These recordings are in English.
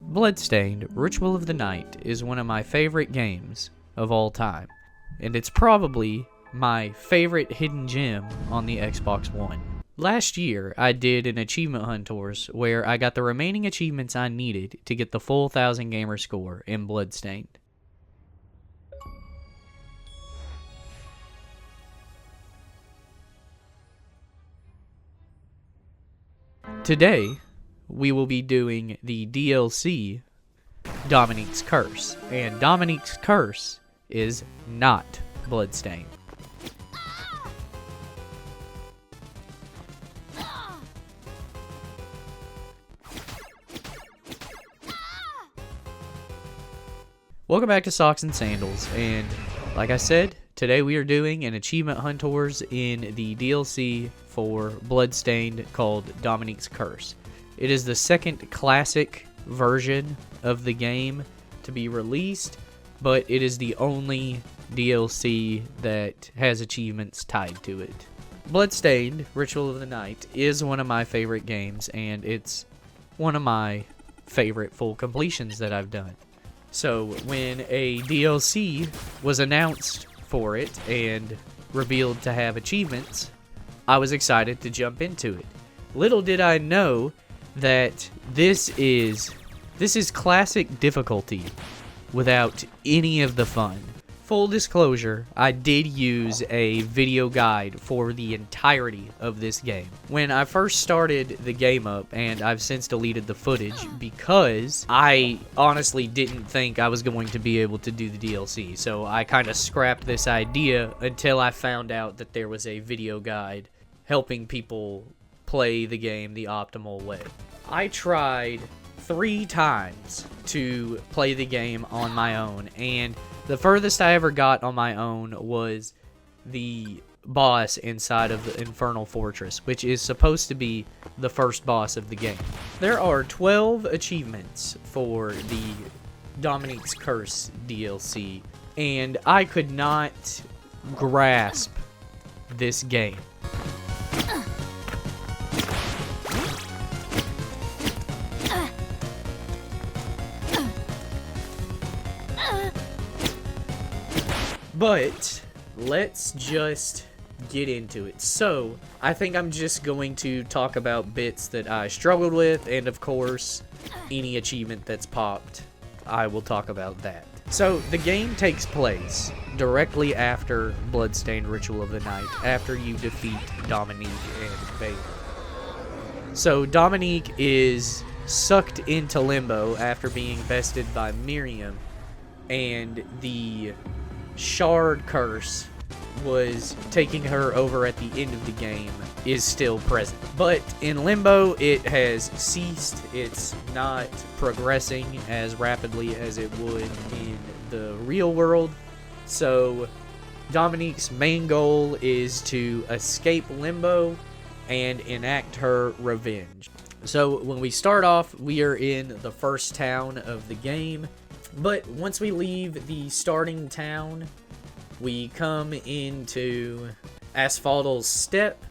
Bloodstained Ritual of the Night is one of my favorite games of all time, and it's probably my favorite hidden gem on the Xbox One. Last year, I did an achievement hunt tours where I got the remaining achievements I needed to get the full 1000 gamer score in Bloodstained. Today, we will be doing the DLC, Dominique's Curse, and Dominique's Curse is not Bloodstained. Welcome back to Socks and Sandals, and like I said, today we are doing an achievement hunt tours in the DLC for Bloodstained called Dominique's Curse. It is the second classic version of the game to be released, but it is the only DLC that has achievements tied to it. Bloodstained Ritual of the Night is one of my favorite games, and it's one of my favorite full completions that I've done. So when a DLC was announced for it and revealed to have achievements, I was excited to jump into it. Little did I know that this is classic difficulty without any of the fun. Full disclosure, I did use a video guide for the entirety of this game. When I first started the game up, and I've since deleted the footage because I honestly didn't think I was going to be able to do the DLC, so I kind of scrapped this idea until I found out that there was a video guide helping people play the game the optimal way. I tried 3 times to play the game on my own, and the furthest I ever got on my own was the boss inside of the Infernal Fortress, which is supposed to be the first boss of the game. There are 12 achievements for the Dominique's Curse DLC, and I could not grasp this game. But let's just get into it. So, I think I'm just going to talk about bits that I struggled with, and of course, any achievement that's popped, I will talk about that. So, the game takes place directly after Bloodstained Ritual of the Night, after you defeat Dominique and Bailey. So, Dominique is sucked into limbo after being bested by Miriam, and the Shard Curse was taking her over at the end of the game is still present. But in Limbo, it has ceased. It's not progressing as rapidly as it would in the real world. So Dominique's main goal is to escape Limbo and enact her revenge. So when we start off, we are in the first town of the game. But once we leave the starting town, we come into Asphaltal's Step,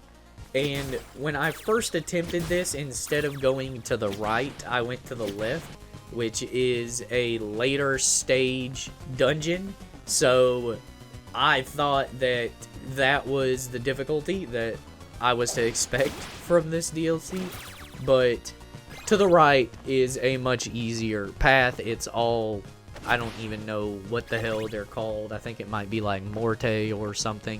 and when I first attempted this, instead of going to the right, I went to the left, which is a later stage dungeon. So I thought that that was the difficulty that I was to expect from this DLC, but to the right is a much easier path. It's all, I don't even know what the hell they're called. I think it might be like Morte or something.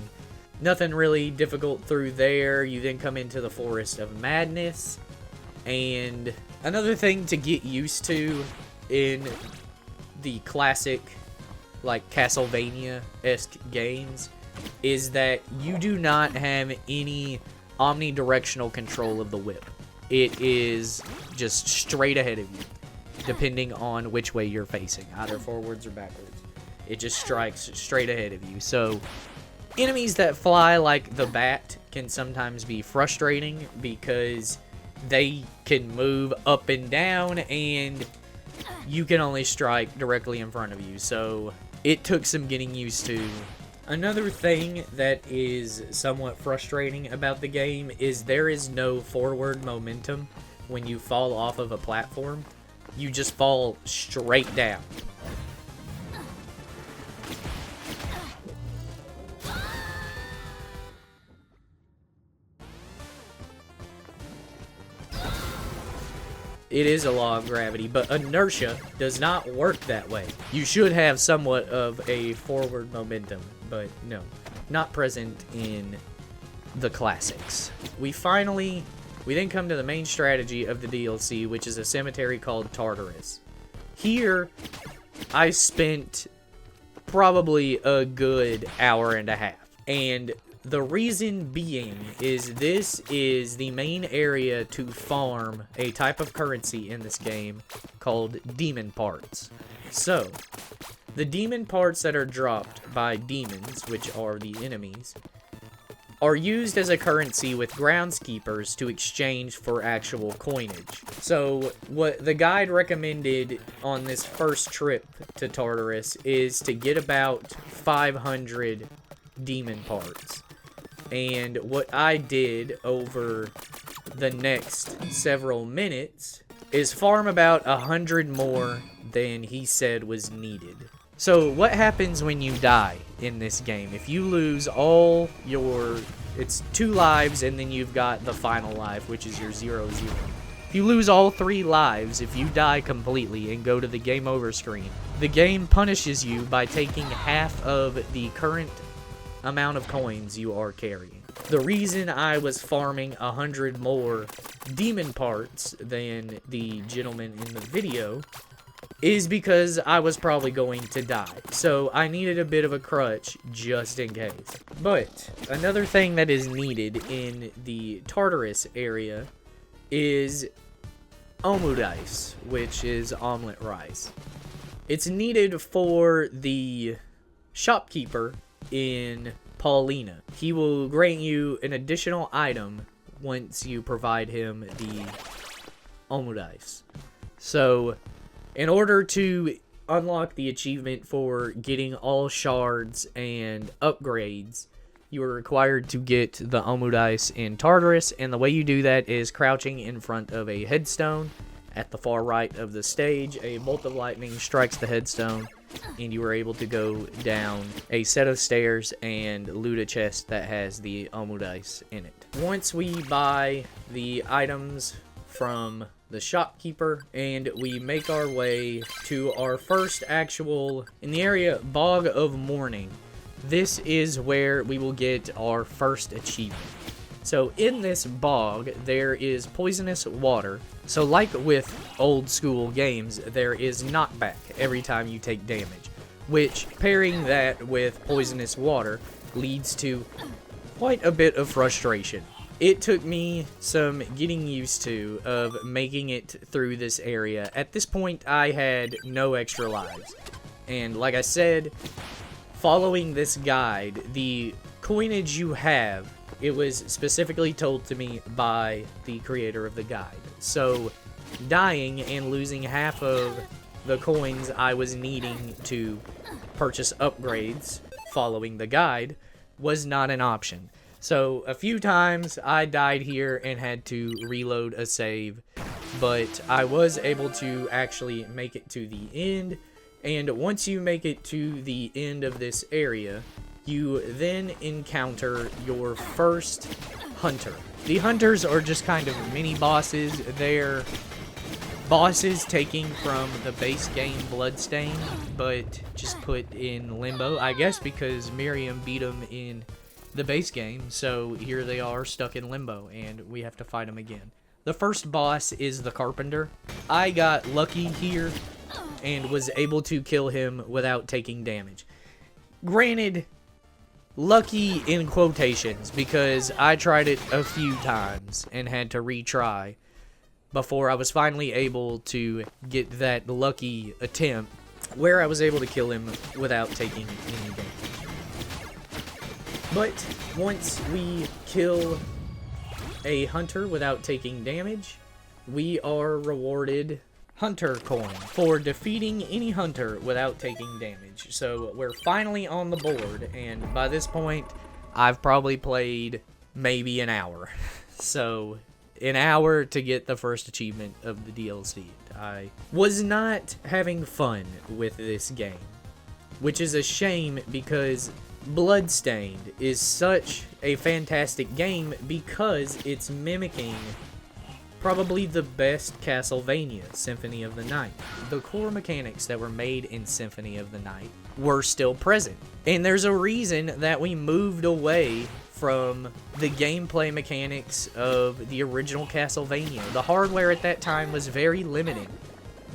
Nothing really difficult through there. You then come into the Forest of Madness. And another thing to get used to in the classic, like, Castlevania-esque games is that you do not have any omnidirectional control of the whip. It is just straight ahead of you, depending on which way you're facing, either forwards or backwards. It just strikes straight ahead of you. So enemies that fly like the bat can sometimes be frustrating because they can move up and down and you can only strike directly in front of you. So it took some getting used to. Another thing that is somewhat frustrating about the game is there is no forward momentum when you fall off of a platform. you just fall straight down. It is a law of gravity, but inertia does not work that way. You should have somewhat of a forward momentum, but no, not present in the classics. We then come to the main strategy of the DLC, which is a cemetery called Tartarus. Here, I spent probably a good hour and a half, and the reason being is this is the main area to farm a type of currency in this game called demon parts. So, the demon parts that are dropped by demons, which are the enemies, are used as a currency with groundskeepers to exchange for actual coinage. So, what the guide recommended on this first trip to Tartarus is to get about 500 demon parts. And what I did over the next several minutes is farm about 100 more than he said was needed. So what happens when you die in this game? If you lose all your... It's 2 lives and then you've got the final life, which is your 0-0. If you lose all 3 lives, if you die completely and go to the game over screen, the game punishes you by taking half of the current amount of coins you are carrying. The reason I was farming 100 more demon parts than the gentleman in the video is because I was probably going to die. So I needed a bit of a crutch just in case. But another thing that is needed in the Tartarus area is omudice, which is omelet rice. It's needed for the shopkeeper in Paulina. He will grant you an additional item once you provide him the omudice. So, in order to unlock the achievement for getting all shards and upgrades, you are required to get the omudice in Tartarus, and the way you do that is crouching in front of a headstone. At the far right of the stage, a bolt of lightning strikes the headstone, and you are able to go down a set of stairs and loot a chest that has the omudice in it. Once we buy the items from the shopkeeper and we make our way to our first actual, in the area Bog of Mourning, this is where we will get our first achievement. So in this bog, there is poisonous water. So like with old school games, there is knockback every time you take damage, which pairing that with poisonous water leads to quite a bit of frustration. It took me some getting used to of making it through this area. At this point, I had no extra lives. And like I said, following this guide, the coinage you have, it was specifically told to me by the creator of the guide. So, dying and losing half of the coins I was needing to purchase upgrades following the guide was not an option. So, a few times I died here and had to reload a save, but I was able to actually make it to the end. And once you make it to the end of this area, you then encounter your first hunter. The hunters are just kind of mini bosses. They're bosses taking from the base game Bloodstained, but just put in limbo, I guess, because Miriam beat them in the base game, so here they are stuck in limbo, and we have to fight them again. The first boss is the Carpenter. I got lucky here and was able to kill him without taking damage. Granted, lucky in quotations, because I tried it a few times and had to retry before I was finally able to get that lucky attempt where I was able to kill him without taking any damage. But once we kill a hunter without taking damage, we are rewarded Hunter Coin for defeating any hunter without taking damage. So we're finally on the board, and by this point, I've probably played maybe an hour. So an hour to get the first achievement of the DLC. I was not having fun with this game, which is a shame because Bloodstained is such a fantastic game because it's mimicking probably the best Castlevania, Symphony of the Night. The core mechanics that were made in Symphony of the Night were still present. And there's a reason that we moved away from the gameplay mechanics of the original Castlevania. The hardware at that time was very limiting.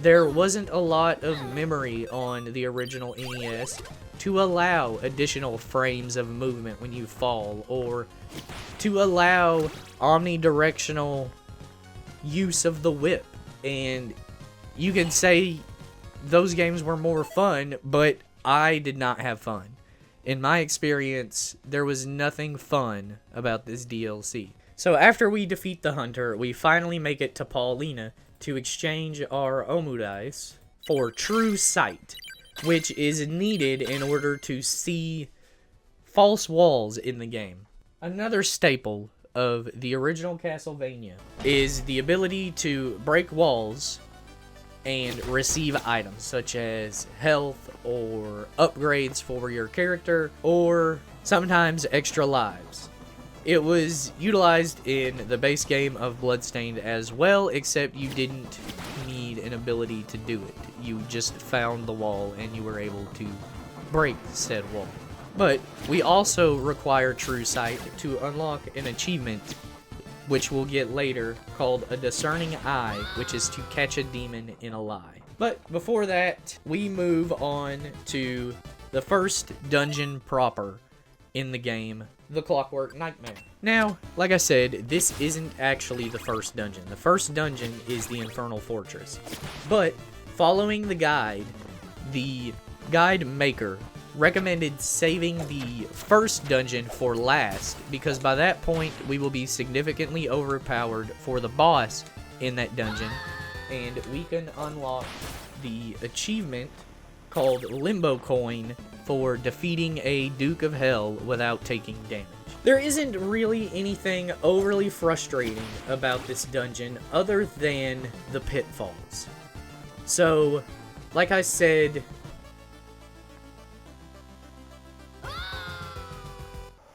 There wasn't a lot of memory on the original NES to allow additional frames of movement when you fall, or to allow omnidirectional use of the whip. And you can say those games were more fun, but I did not have fun. In my experience, there was nothing fun about this DLC. So after we defeat the hunter, we finally make it to Paulina to exchange our Omudice for True Sight, which is needed in order to see false walls in the game. Another staple of the original Castlevania is the ability to break walls and receive items such as health or upgrades for your character, or sometimes extra lives. It was utilized in the base game of Bloodstained as well, except you didn't need an ability to do it. You just found the wall and you were able to break said wall. But we also require True Sight to unlock an achievement, which we'll get later, called a Discerning Eye, which is to catch a demon in a lie. But before that, we move on to the first dungeon proper in the game, the Clockwork Nightmare. Now, like I said, this isn't actually the first dungeon. The first dungeon is the Infernal Fortress. But following the guide maker recommended saving the first dungeon for last, because by that point we will be significantly overpowered for the boss in that dungeon, and we can unlock the achievement called Limbo Coin for defeating a Duke of Hell without taking damage. There isn't really anything overly frustrating about this dungeon other than the pitfalls. So, like I said,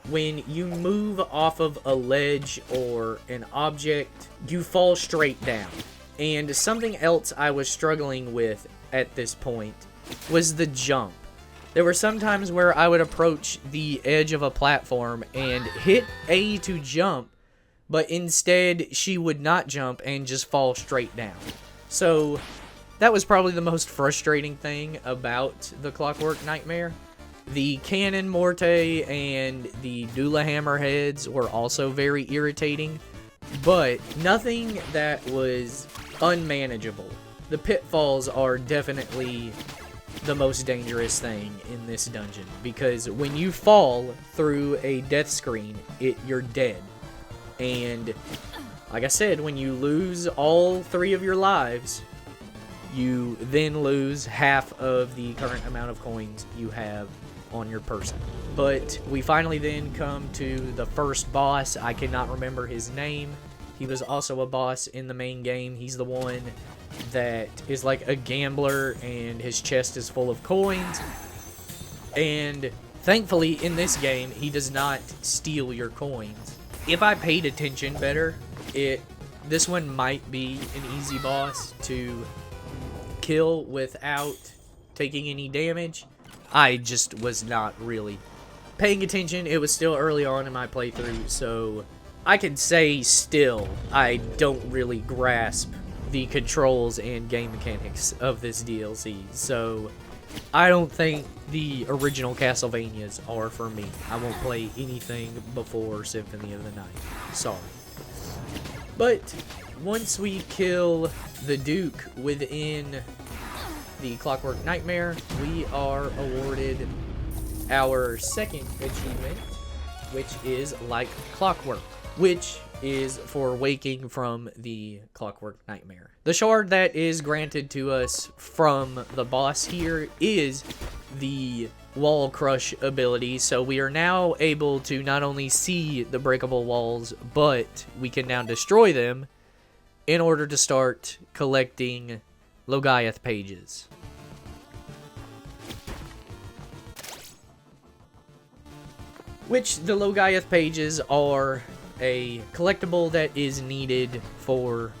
when you move off of a ledge or an object, you fall straight down. And something else I was struggling with at this point was the jump. There were some times where I would approach the edge of a platform and hit A to jump, but instead she would not jump and just fall straight down. So that was probably the most frustrating thing about the Clockwork Nightmare. The Cannon Morte and the Dula Hammerheads were also very irritating, but nothing that was unmanageable. The pitfalls are definitely the most dangerous thing in this dungeon, because when you fall through a death screen, you're dead. And like I said, when you lose all 3 of your lives, you then lose half of the current amount of coins you have on your person. But we finally then come to the first boss. I cannot remember his name. He was also a boss in the main game. He's the one that is like a gambler and his chest is full of coins. And thankfully in this game, he does not steal your coins. If I paid attention better, this one might be an easy boss to kill without taking any damage. I just was not really paying attention. It was still early on in my playthrough, so I can say still I don't really grasp the controls and game mechanics of this DLC. So I don't think the original Castlevanias are for me. I won't play anything before Symphony of the Night. Sorry. But once we kill the Duke within the Clockwork Nightmare, we are awarded our second achievement, which is Like Clockwork, which is for waking from the Clockwork Nightmare. The shard that is granted to us from the boss here is the wall crush ability, so we are now able to not only see the breakable walls, but we can now destroy them in order to start collecting Logaeth pages. Which the Logaeth pages are a collectible that is needed for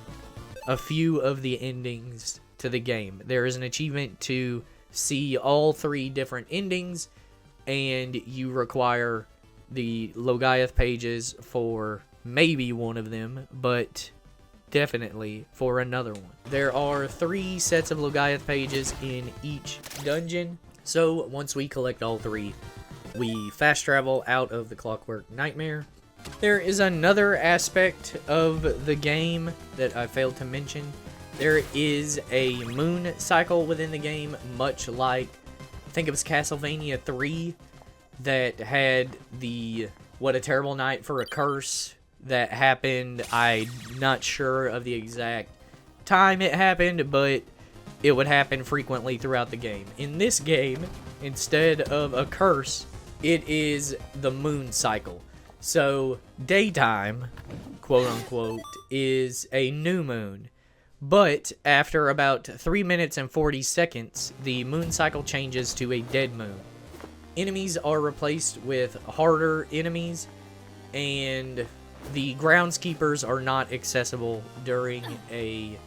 a few of the endings to the game. There is an achievement to see all 3 different endings, and you require the Logaeth pages for maybe one of them, but definitely for another one. There are 3 sets of Logaeth pages in each dungeon, so once we collect all 3, we fast travel out of the Clockwork Nightmare. There is another aspect of the game that I failed to mention. There is a moon cycle within the game, much like, I think it was Castlevania 3, that had the What a Terrible Night for a Curse that happened. I'm not sure of the exact time it happened, but it would happen frequently throughout the game. In this game, instead of a curse, it is the moon cycle. So, daytime, quote-unquote, is a new moon. But, after about 3 minutes and 40 seconds, the moon cycle changes to a dead moon. Enemies are replaced with harder enemies, and the groundskeepers are not accessible during a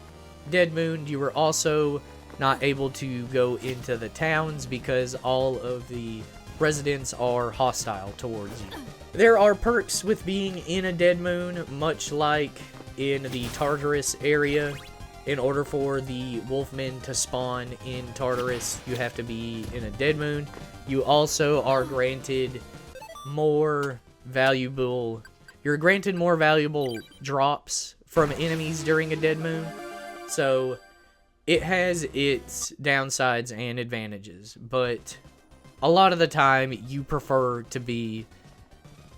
dead moon. You are also not able to go into the towns because all of the residents are hostile towards you. There are perks with being in a dead moon, much like in the Tartarus area. In order for the wolfmen to spawn in Tartarus, you have to be in a dead moon. You also are granted more valuable... You're granted more valuable drops from enemies during a dead moon. So, it has its downsides and advantages, but a lot of the time, you prefer to be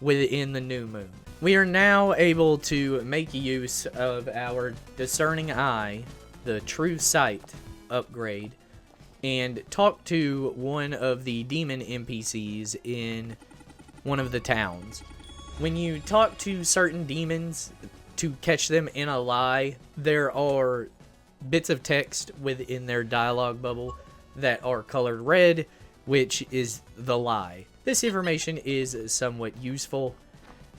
within the new moon. We are now able to make use of our Discerning Eye, the True Sight upgrade, and talk to one of the demon NPCs in one of the towns. When you talk to certain demons to catch them in a lie, there are bits of text within their dialogue bubble that are colored red, which is the lie. This information is somewhat useful,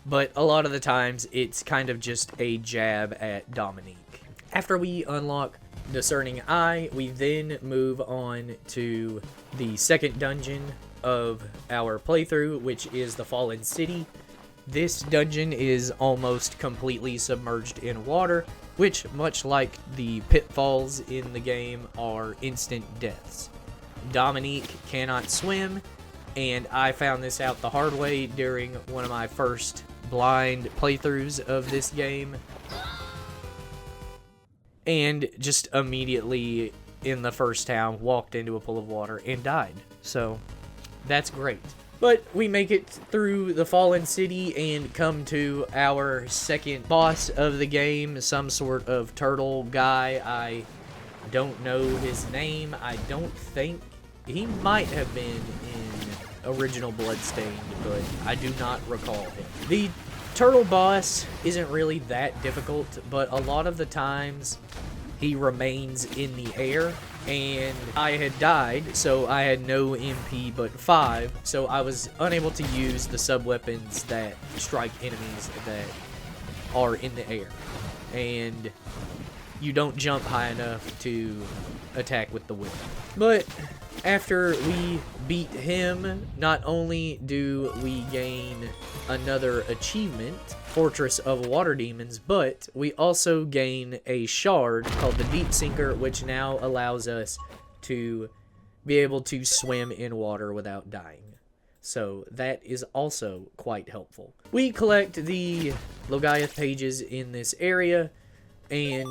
but a lot of the times it's kind of just a jab at Dominique. After we unlock Discerning Eye, we then move on to the second dungeon of our playthrough, which is the Fallen City. This dungeon is almost completely submerged in water, which, much like the pitfalls in the game, are instant deaths. Dominique cannot swim, and I found this out the hard way during one of my first blind playthroughs of this game, and just immediately in the first town walked into a pool of water and died. So that's great. But we make it through the Fallen City and come to our second boss of the game, some sort of turtle guy. I don't know his name. I don't think he might have been in original Bloodstained, but I do not recall him. The turtle boss isn't really that difficult, but a lot of the times he remains in the air, and I had died, so I had no MP but 5, so I was unable to use the sub-weapons that strike enemies that are in the air. And you don't jump high enough to attack with the whip. But after we beat him, not only do we gain another achievement, Fortress of Water Demons, but we also gain a shard called the Deep Sinker, which now allows us to be able to swim in water without dying. So that is also quite helpful. We collect the Logaeth pages in this area and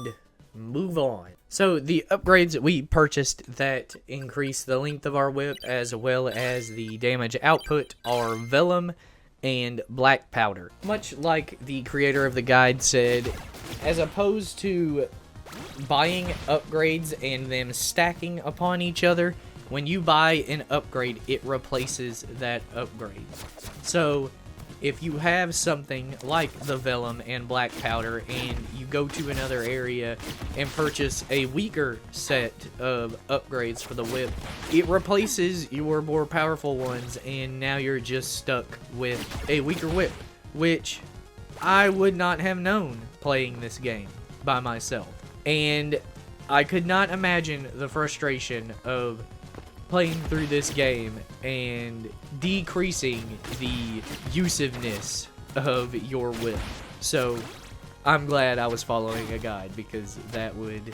move on. So the upgrades we purchased that increase the length of our whip as well as the damage output are Vellum and Black Powder. Much like the creator of the guide said, as opposed to buying upgrades and them stacking upon each other, when you buy an upgrade, it replaces that upgrade. So if you have something like the Vellum and Black Powder and you go to another area and purchase a weaker set of upgrades for the whip, it replaces your more powerful ones, and now you're just stuck with a weaker whip, which I would not have known playing this game by myself. And I could not imagine the frustration of playing through this game and decreasing the usefulness of your whip. So I'm glad I was following a guide, because that would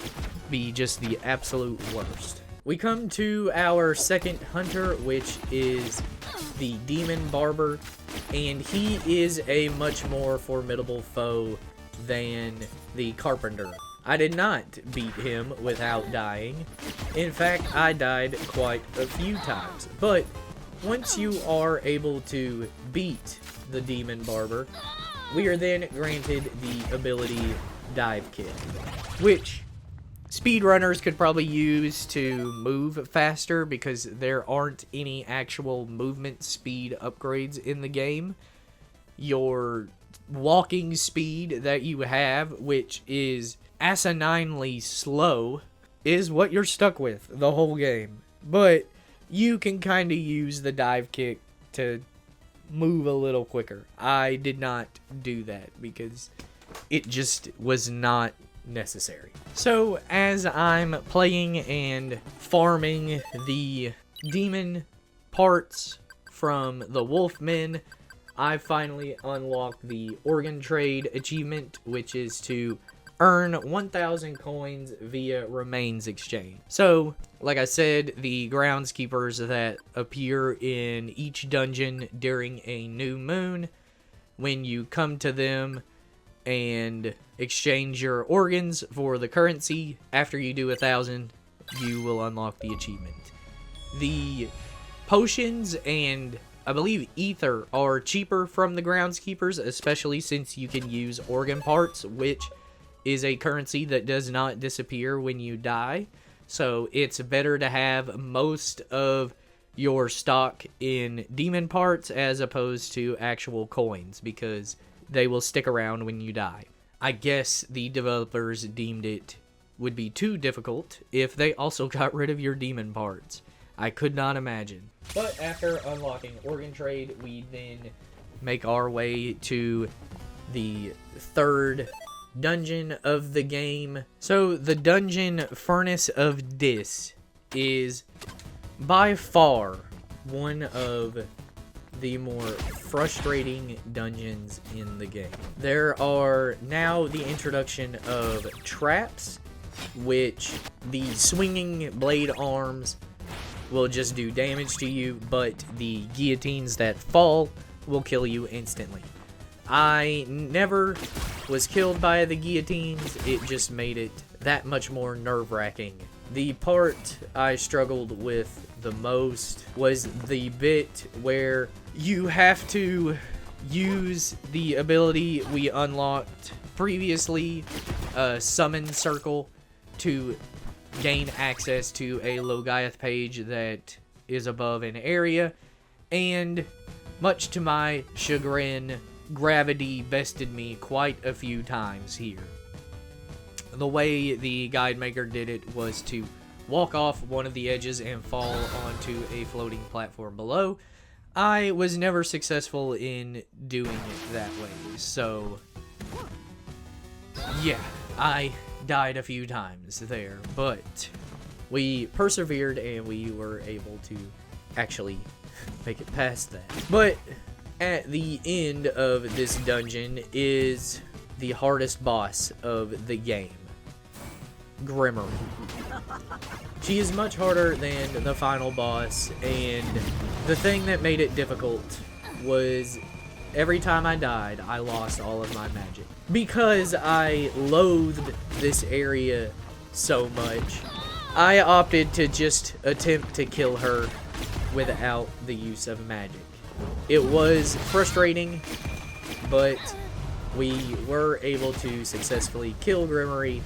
be just the absolute worst. We come to our second hunter, which is the Demon Barber, and he is a much more formidable foe than the Carpenter. I did not beat him without dying. In fact, I died quite a few times. But once you are able to beat the Demon Barber, we are then granted the ability Dive Kick, which speedrunners could probably use to move faster, because there aren't any actual movement speed upgrades in the game. Your walking speed that you have, which is asininely slow, is what you're stuck with the whole game. But you can kind of use the dive kick to move a little quicker. I did not do that because it just was not necessary. So as I'm playing and farming the demon parts from the Wolfmen, I finally unlocked the organ trade achievement, which is to earn 1,000 coins via remains exchange. So, like I said, the groundskeepers that appear in each dungeon during a new moon, when you come to them and exchange your organs for the currency, after you do 1,000, you will unlock the achievement. The potions and I believe ether are cheaper from the groundskeepers, especially since you can use organ parts, which is a currency that does not disappear when you die. So it's better to have most of your stock in demon parts as opposed to actual coins, because they will stick around when you die. I guess the developers deemed it would be too difficult if they also got rid of your demon parts. I could not imagine. But after unlocking organ trade, we then make our way to the third dungeon of the game. So the dungeon Furnace of Dis is by far one of the more frustrating dungeons in the game. There are now the introduction of traps, which the swinging blade arms will just do damage to you, but the guillotines that fall will kill you instantly. I never was killed by the guillotines, it just made it that much more nerve-wracking. The part I struggled with the most was the bit where you have to use the ability we unlocked previously, Summon Circle, to gain access to a Logaeth page that is above an area, and much to my chagrin, gravity bested me quite a few times here. The way the guide maker did it was to walk off one of the edges and fall onto a floating platform below. I was never successful in doing it that way, so yeah, I died a few times there, but we persevered and we were able to actually make it past that. But at the end of this dungeon is the hardest boss of the game, Grimmery. She is much harder than the final boss, and the thing that made it difficult was every time I died, I lost all of my magic. Because I loathed this area so much, I opted to just attempt to kill her without the use of magic. It was frustrating, but we were able to successfully kill Grimmery.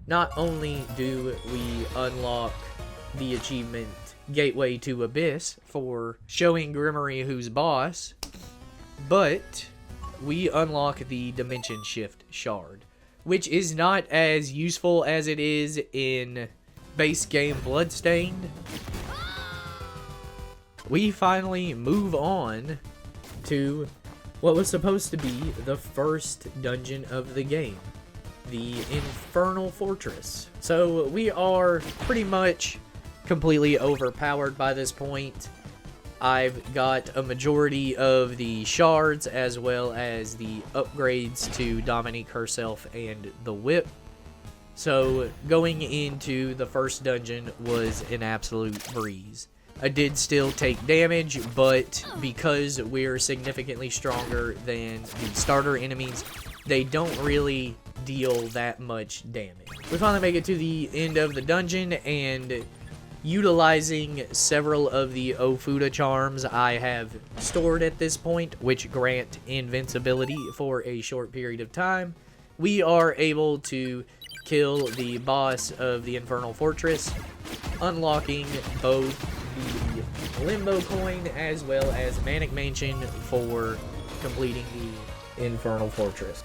not only do we unlock the achievement Gateway to Abyss for showing Grimory who's boss, but we unlock the Dimension Shift Shard, which is not as useful as it is in base game Bloodstained. We finally move on to what was supposed to be the first dungeon of the game, the Infernal Fortress. So we are pretty much completely overpowered by this point. I've got a majority of the shards as well as the upgrades to Dominique herself and the whip. So going into the first dungeon was an absolute breeze. I did still take damage, but because we're significantly stronger than the starter enemies, they don't really deal that much damage. We finally make it to the end of the dungeon, and utilizing several of the Ofuda charms I have stored at this point, which grant invincibility for a short period of time, we are able to kill the boss of the Infernal Fortress, unlocking both the Limbo Coin as well as Manic Mansion for completing the Infernal Fortress.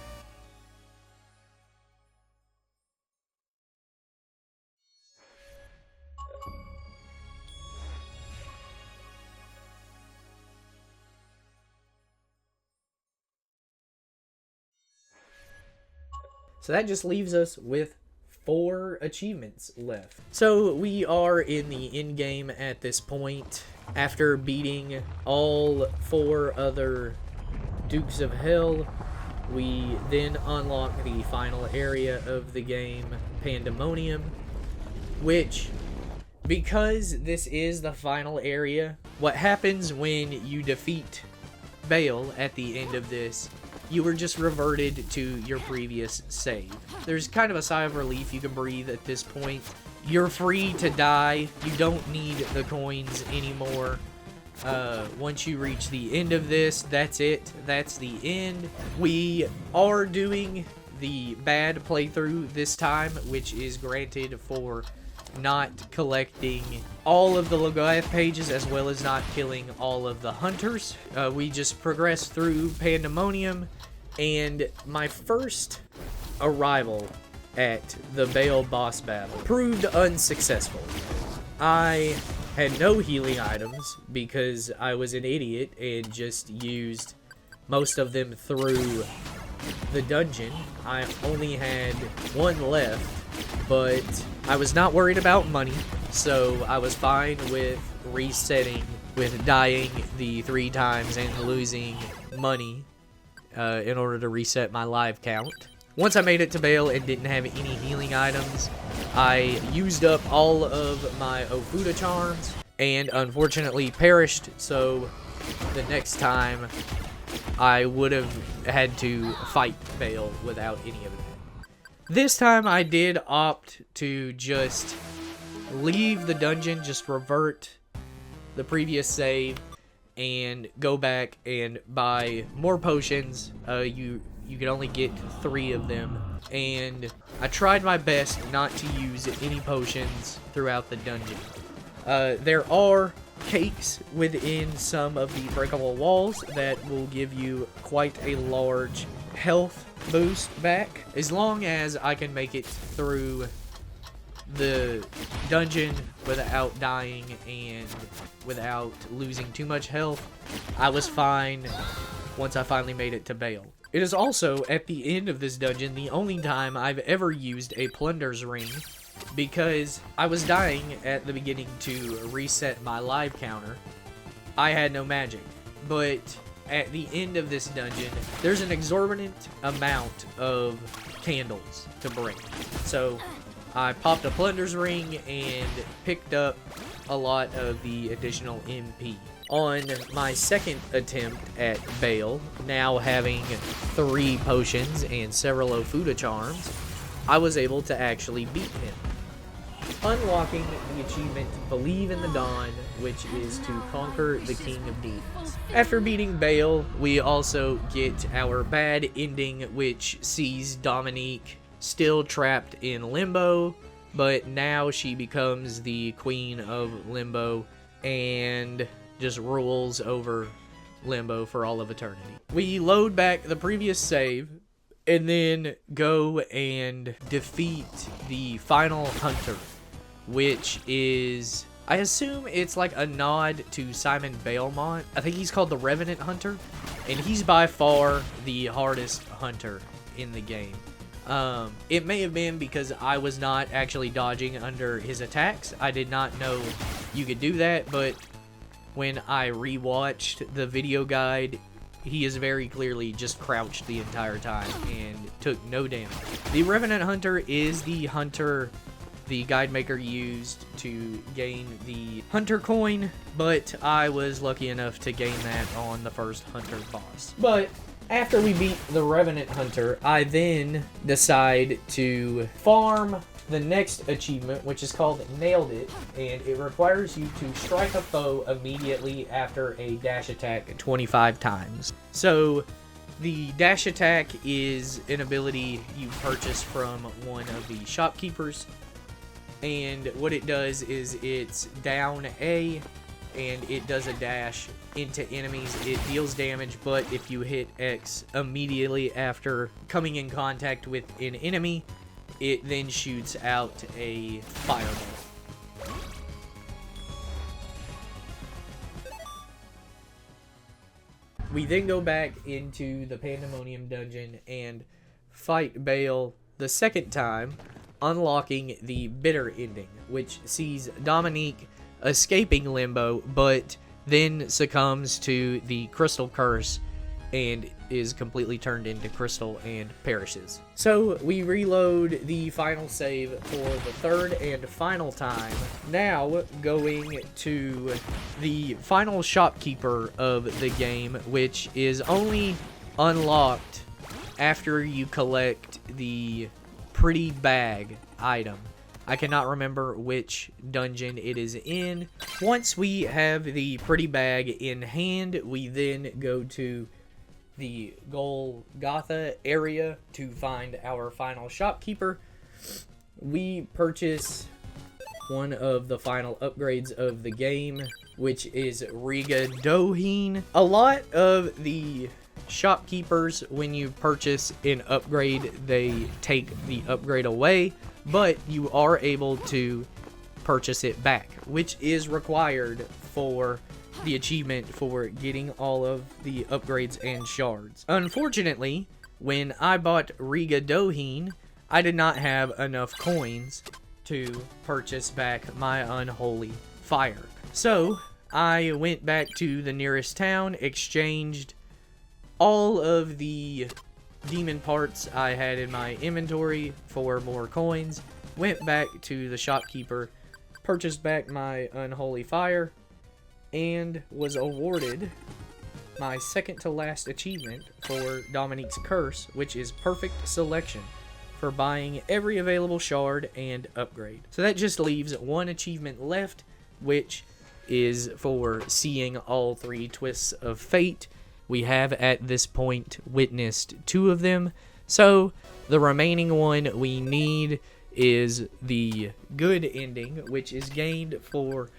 So that just leaves us with 4 achievements left. So we are in the end game at this point. After beating all 4 other Dukes of Hell, we then unlock the final area of the game, Pandemonium, which, because this is the final area, what happens when you defeat Baal at the end of this, you were just reverted to your previous save. There's kind of a sigh of relief you can breathe at this point. You're free to die. You don't need the coins anymore. Once you reach the end of this, that's it. That's the end. We are doing the bad playthrough this time, which is granted for not collecting all of the Logaiath pages as well as not killing all of the hunters. We just progressed through Pandemonium, and my first arrival at the Baal boss battle proved unsuccessful. I had no healing items because I was an idiot and just used most of them through the dungeon. I only had 1 left, but I was not worried about money, so I was fine with resetting, with dying the 3 times and losing money in order to reset my live count. Once I made it to Baal and didn't have any healing items, I used up all of my Ofuda charms and unfortunately perished, so the next time I would have had to fight Baal without any of that. This time I did opt to just leave the dungeon, just revert the previous save, and go back and buy more potions. You can only get 3 of them, and I tried my best not to use any potions throughout the dungeon. There are cakes within some of the breakable walls that will give you quite a large health boost back. As long as I can make it through the dungeon without dying and without losing too much health, I was fine once I finally made it to Baal. It is also, at the end of this dungeon, the only time I've ever used a Plunder's Ring, because I was dying at the beginning to reset my live counter. I had no magic, but at the end of this dungeon, there's an exorbitant amount of candles to break. So I popped a Plunder's Ring and picked up a lot of the additional MP. On my second attempt at Baal, now having 3 potions and several Ofuda charms, I was able to actually beat him, unlocking the achievement Believe in the Dawn, which is to conquer the King of Demons. After beating Baal, we also get our bad ending, which sees Dominique still trapped in limbo, but now she becomes the queen of limbo and just rules over limbo for all of eternity. We load back the previous save and then go and defeat the final hunter, which is, I assume it's like a nod to Simon Belmont. I think he's called the Revenant Hunter, and he's by far the hardest hunter in the game. It may have been because I was not actually dodging under his attacks. I did not know you could do that, but when I rewatched the video guide, he is very clearly just crouched the entire time and took no damage. The Revenant Hunter is the hunter the guide maker used to gain the hunter coin, but I was lucky enough to gain that on the first hunter boss. But after we beat the Revenant Hunter, I then decide to farm the next achievement, which is called Nailed It, and it requires you to strike a foe immediately after a dash attack 25 times. So the dash attack is an ability you purchase from one of the shopkeepers, and what it does is it's down A and it does a dash into enemies. It deals damage, but if you hit X immediately after coming in contact with an enemy, it then shoots out a fireball. We then go back into the Pandemonium dungeon and fight Bale the second time, unlocking the bitter ending, which sees Dominique escaping limbo, but then succumbs to the crystal curse and is completely turned into crystal and perishes. So we reload the final save for the third and final time, now going to the final shopkeeper of the game, which is only unlocked after you collect the pretty bag item. I cannot remember which dungeon it is in. Once we have the pretty bag in hand, we then go to the Golgotha area to find our final shopkeeper. We purchase one of the final upgrades of the game, which is Riga Doheen. A lot of the shopkeepers, when you purchase an upgrade, they take the upgrade away, but you are able to purchase it back, which is required for the achievement for getting all of the upgrades and shards. Unfortunately, when I bought Riga Doheen, I did not have enough coins to purchase back my unholy fire. So I went back to the nearest town, exchanged all of the demon parts I had in my inventory for more coins, went back to the shopkeeper, purchased back my unholy fire, and was awarded my second to last achievement for Dominique's Curse, which is perfect selection for buying every available shard and upgrade. So that just leaves one achievement left, which is for seeing all three twists of fate. We have at this point witnessed 2 of them, so the remaining one we need is the good ending, which is gained for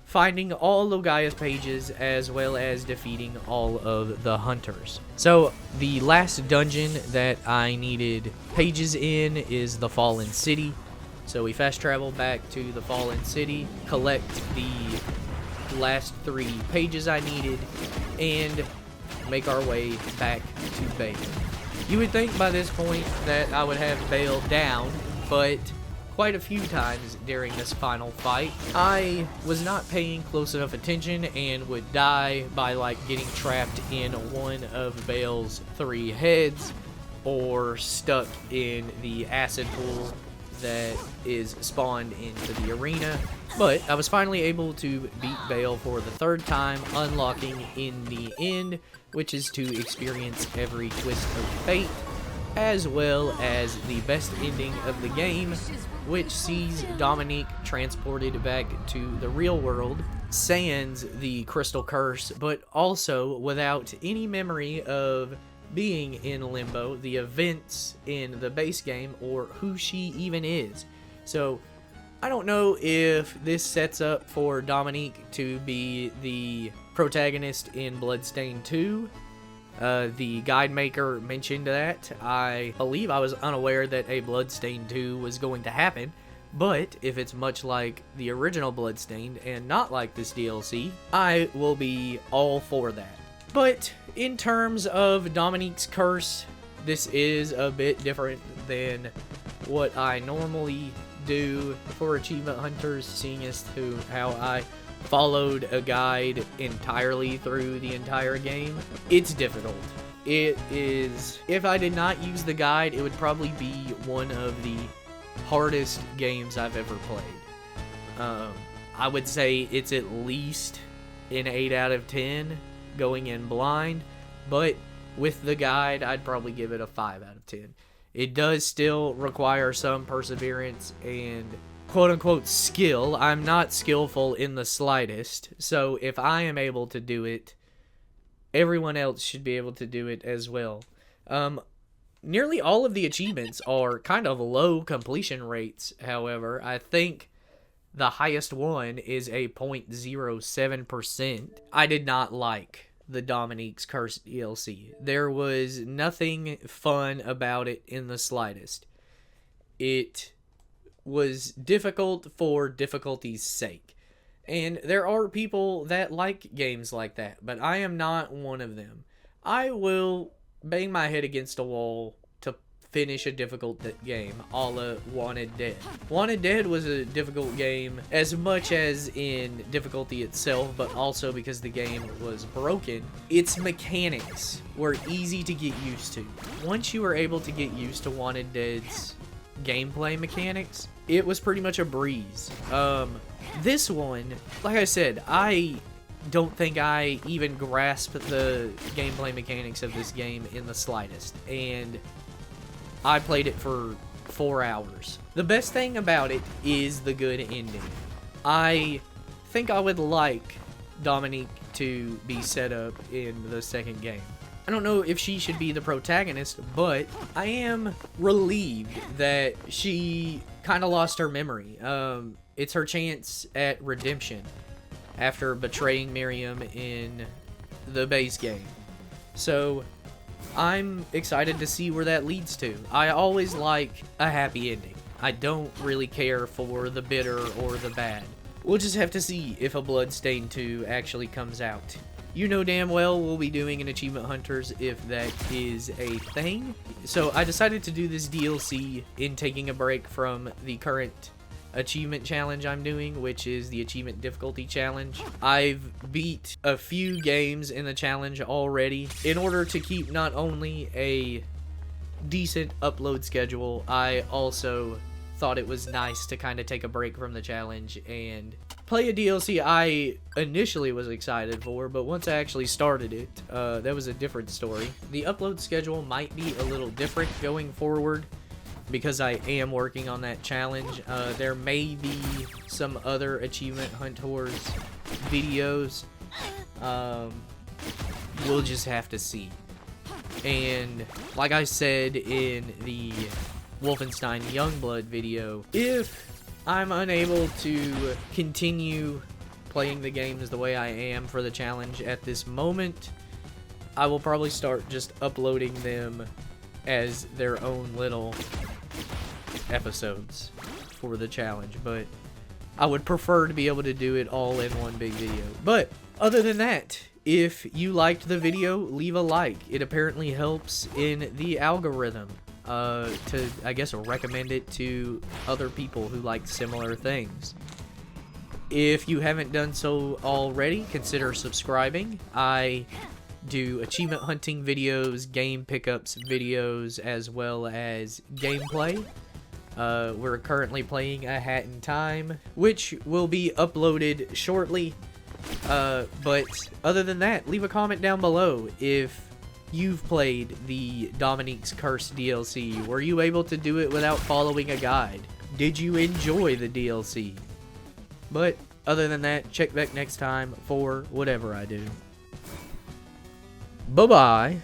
finding all of Gaia's pages as well as defeating all of the hunters. So the last dungeon that I needed pages in is the Fallen City. So we fast travel back to the Fallen City, collect the last 3 pages I needed, and make our way back to Bale. You would think by this point that I would have Bale down, but quite a few times during this final fight, I was not paying close enough attention and would die by like getting trapped in one of Bale's 3 heads or stuck in the acid pool that is spawned into the arena. But I was finally able to beat Bale for the 3rd time, unlocking in the end, which is to experience every twist of fate, as well as the best ending of the game, which sees Dominique transported back to the real world, sans the crystal curse, but also without any memory of being in Limbo, the events in the base game, or who she even is. So I don't know if this sets up for Dominique to be the protagonist in Bloodstained 2. The guide maker mentioned that. I believe I was unaware that a Bloodstained 2 was going to happen, but if it's much like the original Bloodstained and not like this DLC, I will be all for that. But in terms of Dominique's curse, this is a bit different than what I normally do for achievement hunters, seeing as to how I followed a guide entirely through the entire game. It's difficult. It is, if I did not use the guide, it would probably be one of the hardest games I've ever played. I would say it's at least an 8 out of 10 going in blind, but with the guide, I'd probably give it a 5 out of 10. It does still require some perseverance and quote-unquote skill. I'm not skillful in the slightest, so if I am able to do it, everyone else should be able to do it as well. Nearly all of the achievements are kind of low completion rates, however. I think the highest one is a 0.07%. I did not like the Dominique's Curse DLC. There was nothing fun about it in the slightest. It was difficult for difficulty's sake. And there are people that like games like that, but I am not one of them. I will bang my head against a wall to finish a difficult game, a la Wanted Dead. Wanted Dead was a difficult game as much as in difficulty itself, but also because the game was broken. Its mechanics were easy to get used to. Once you were able to get used to Wanted Dead's gameplay mechanics, it was pretty much a breeze. This one, like I said, I don't think I even grasped the gameplay mechanics of this game in the slightest, and I played it for 4 hours. The best thing about it is the good ending. I think I would like Dominique to be set up in the second game. I don't know if she should be the protagonist, but I am relieved that she kind of lost her memory. It's her chance at redemption after betraying Miriam in the base game. So I'm excited to see where that leads to. I always like a happy ending. I don't really care for the bitter or the bad. We'll just have to see if a Bloodstained 2 actually comes out. You know damn well we'll be doing an Achievement Hunters if that is a thing. So I decided to do this DLC in taking a break from the current achievement challenge I'm doing, which is the Achievement Difficulty Challenge. I've beat a few games in the challenge already. In order to keep not only a decent upload schedule, I also thought it was nice to kind of take a break from the challenge and play a DLC I initially was excited for, but once I actually started it, that was a different story. The upload schedule might be a little different going forward because I am working on that challenge. There may be some other Achievement Hunters videos. We'll just have to see. And like I said in the Wolfenstein Youngblood video, if I'm unable to continue playing the games the way I am for the challenge at this moment, I will probably start just uploading them as their own little episodes for the challenge, but I would prefer to be able to do it all in one big video. But other than that, if you liked the video, leave a like. It apparently helps in the algorithm to, I guess, recommend it to other people who like similar things. If you haven't done so already, consider subscribing. I do achievement hunting videos, game pickups videos, as well as gameplay. We're currently playing A Hat in Time, which will be uploaded shortly. But other than that, leave a comment down below if you've played the Dominique's Curse DLC. Were you able to do it without following a guide? Did you enjoy the DLC? But other than that, check back next time for whatever I do. Bye-bye.